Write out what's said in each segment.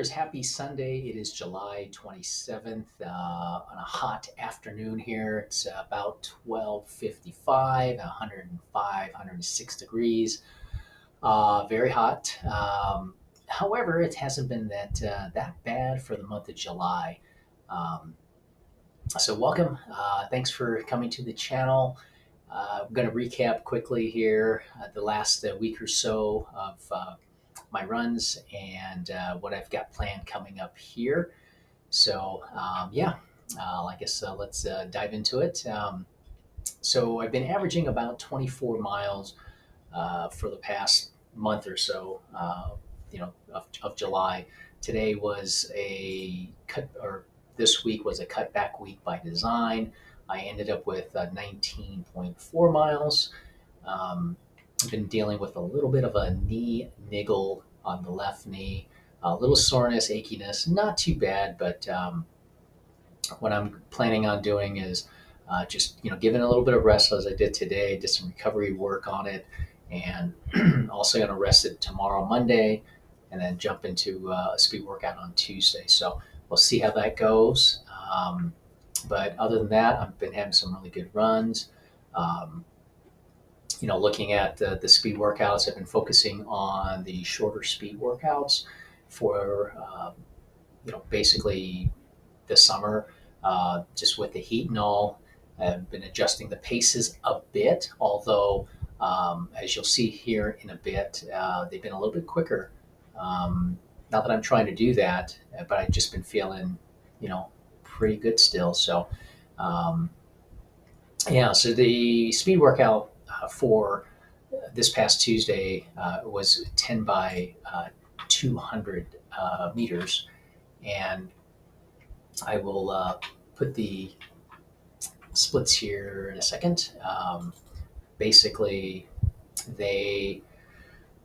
viewers, happy Sunday. It is July 27th on a hot afternoon here. It's about 12:55, 105, 106 degrees. Very hot. However, it hasn't been that bad for the month of July. Um, so welcome. Thanks for coming to the channel. I'm going to recap quickly here the last week or so of my runs and what I've got planned coming up here. So yeah, I guess let's dive into it. So I've been averaging about 24 miles for the past month or so, of July. Today was a cut, or this week was a cutback week by design. I ended up with 19.4 miles. I've been dealing with a little bit of a knee niggle on the left knee, a little soreness, achiness, not too bad, but what I'm planning on doing is just giving a little bit of rest as I did today. Did some recovery work on it, and also going to rest it tomorrow, Monday, and then jump into a speed workout on Tuesday. So we'll see how that goes. But other than that, I've been having some really good runs. Um, Looking at the speed workouts, I've been focusing on the shorter speed workouts for, basically this summer, just with the heat and all. I've been adjusting the paces a bit, although, as you'll see here in a bit, they've been a little bit quicker. Not that I'm trying to do that, but I've just been feeling, pretty good still. So, um, yeah, so the speed workout for this past Tuesday was 10 by 200 meters. And I will put the splits here in a second. Basically, they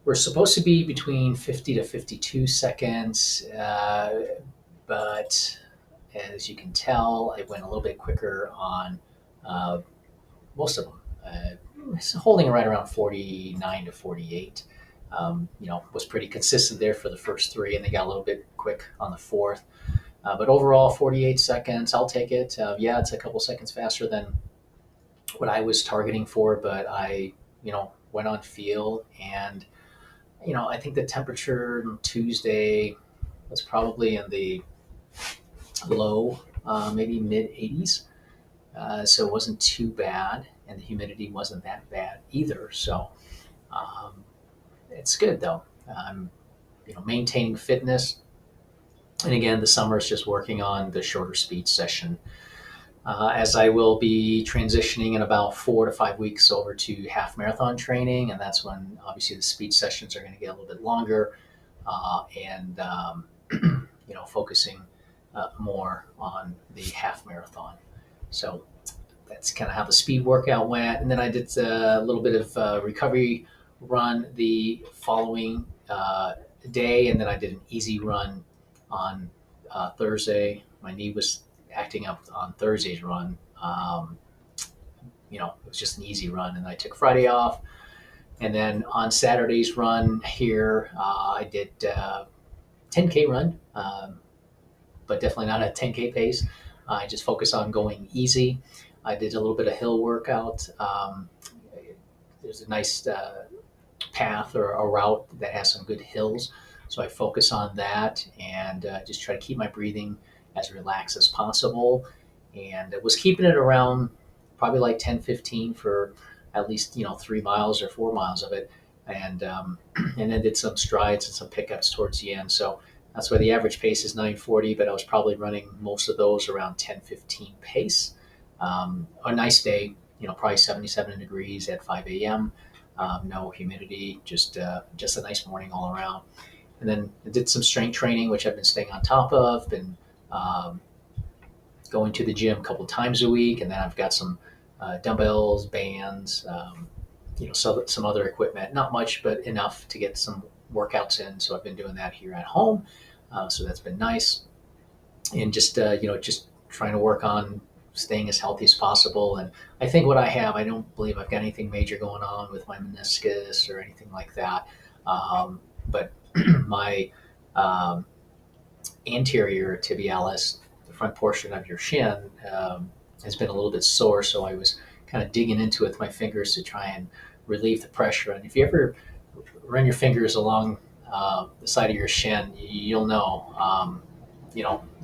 were supposed to be between 50 to 52 seconds, but as you can tell, I went a little bit quicker on uh, most of them. It's holding right around 49 to 48. Was pretty consistent there for the first three, and they got a little bit quick on the fourth. But overall, 48 seconds, I'll take it. Yeah, it's a couple seconds faster than what I was targeting for, but I, went on feel. And, I think the temperature on Tuesday was probably in the low, maybe mid 80s. So it wasn't too bad. And the humidity wasn't that bad either. So um, it's good, though. I'm, maintaining fitness. And again, the summer is just working on the shorter speed session. As I will be transitioning in about 4 to 5 weeks over to half marathon training, and that's when obviously the speed sessions are going to get a little bit longer, and focusing more on the half marathon. So that's kind of how the speed workout went, and then I did a little bit of recovery run the following day, and then I did an easy run on Thursday. My knee was acting up on Thursday's run. It was just an easy run, and I took Friday off. And then on Saturday's run here, I did 10K run, but definitely not a 10K pace. I just focused on going easy. I did a little bit of hill workout. There's a nice path or a route that has some good hills. So I focus on that and just try to keep my breathing as relaxed as possible. And it was keeping it around probably like 10, 15 for at least, 3 miles or 4 miles of it. And, and then did some strides and some pickups towards the end. So that's why the average pace is 9:40, but I was probably running most of those around 10:15 pace. A nice day, probably 77 degrees at 5 a.m. No humidity, just a nice morning all around. And then I did some strength training, which I've been staying on top of. Been um, going to the gym a couple of times a week, and then I've got some dumbbells, bands, so some other equipment. Not much, but enough to get some workouts in. So I've been doing that here at home. So that's been nice, and just trying to work on staying as healthy as possible. And I think what I don't believe I've got anything major going on with my meniscus or anything like that. But my um, anterior tibialis, the front portion of your shin, has been a little bit sore. So I was kind of digging into it with my fingers to try and relieve the pressure. And if you ever run your fingers along the side of your shin, you'll know,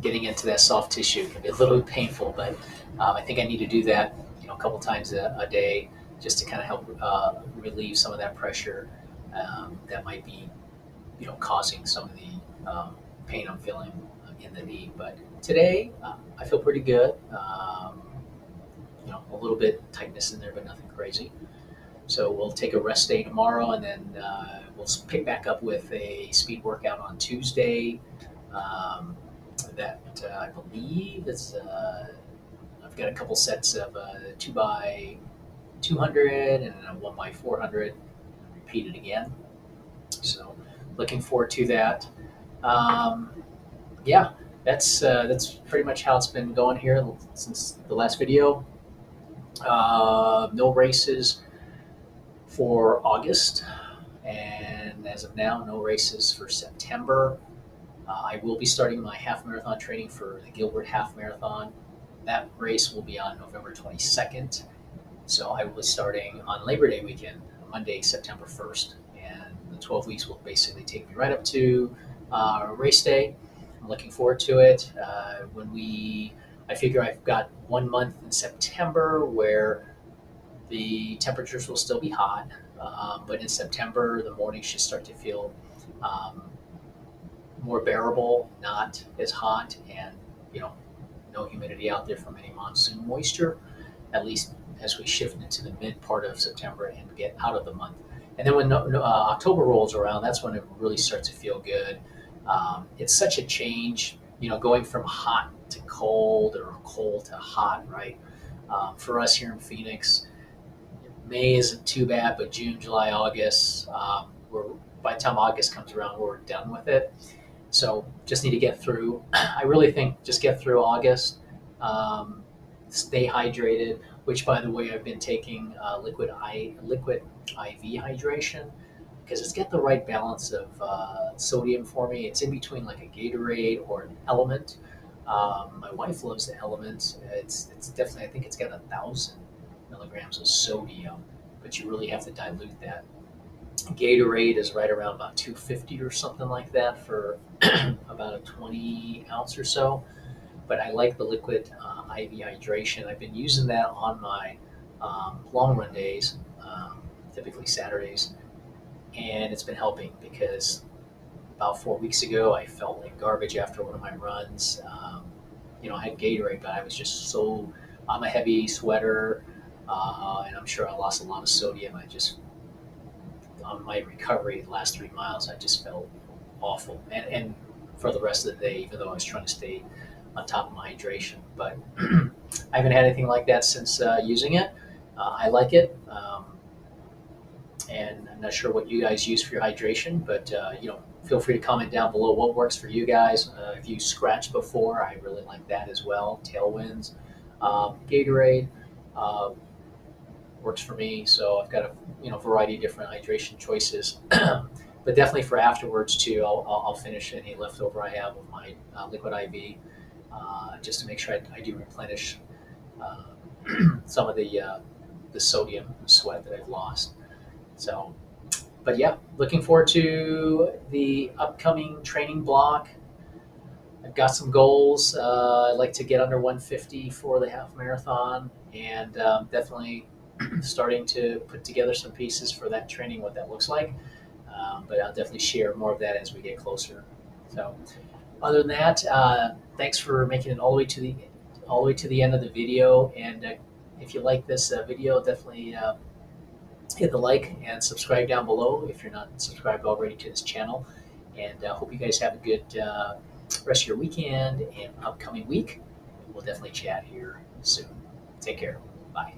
getting into that soft tissue can be a little bit painful. But I think I need to do that, a couple times a day, just to kind of help relieve some of that pressure that might be, causing some of the pain I'm feeling in the knee. But today, I feel pretty good. A little bit tightness in there, but nothing crazy. So we'll take a rest day tomorrow, and then we'll pick back up with a speed workout on Tuesday. That I believe is I've got a couple sets of 2x200 and a 1x400. Repeat it again. So looking forward to that. Yeah, that's pretty much how it's been going here since the last video. No races for August, and as of now, no races for September. I will be starting my half marathon training for the Gilbert Half Marathon. That race will be on November 22nd. So I will be starting on Labor Day weekend, Monday, September 1st. And the 12 weeks will basically take me right up to race day. I'm looking forward to it. I figure I've got 1 month in September where the temperatures will still be hot, but in September, the mornings should start to feel more bearable, not as hot, and no humidity out there from any monsoon moisture, at least as we shift into the mid part of September and get out of the month. And then when October rolls around, that's when it really starts to feel good. It's such a change, going from hot to cold or cold to hot, right? For us here in Phoenix, May isn't too bad, but June, July, August, by the time August comes around, we're done with it. So just need to get through. I really think just get through August. Stay hydrated. Which, by the way, I've been taking liquid IV hydration because it's got the right balance of sodium for me. It's in between like a Gatorade or an Element. My wife loves the Element. It's definitely, I think it's got 1,000 milligrams of sodium, but you really have to dilute that. Gatorade is right around about 250 or something like that for about a 20 ounce or so. But I like the liquid IV hydration. I've been using that on my long run days, typically Saturdays, and it's been helping because about 4 weeks ago I felt like garbage after one of my runs. I had Gatorade, but I was just I'm a heavy sweater, and I'm sure I lost a lot of sodium. On my recovery, the last 3 miles, I just felt awful. And for the rest of the day, even though I was trying to stay on top of my hydration. But I haven't had anything like that since using it. I like it. And I'm not sure what you guys use for your hydration, but feel free to comment down below what works for you guys. If you scratched before, I really like that as well. Tailwinds, Gatorade works for me. So I've got a variety of different hydration choices. But definitely for afterwards too, I'll finish any leftover I have of my liquid IV, just to make sure I do replenish some of the sodium sweat that I've lost. So, but yeah, looking forward to the upcoming training block. I've got some goals. I'd like to get under 150 for the half marathon, and definitely starting to put together some pieces for that training, what that looks like. But I'll definitely share more of that as we get closer. So, other than that, thanks for making it all the way to the end of the video. And if you like this video, definitely hit the like and subscribe down below if you're not subscribed already to this channel. And hope you guys have a good rest of your weekend and upcoming week. We'll definitely chat here soon. Take care. Bye.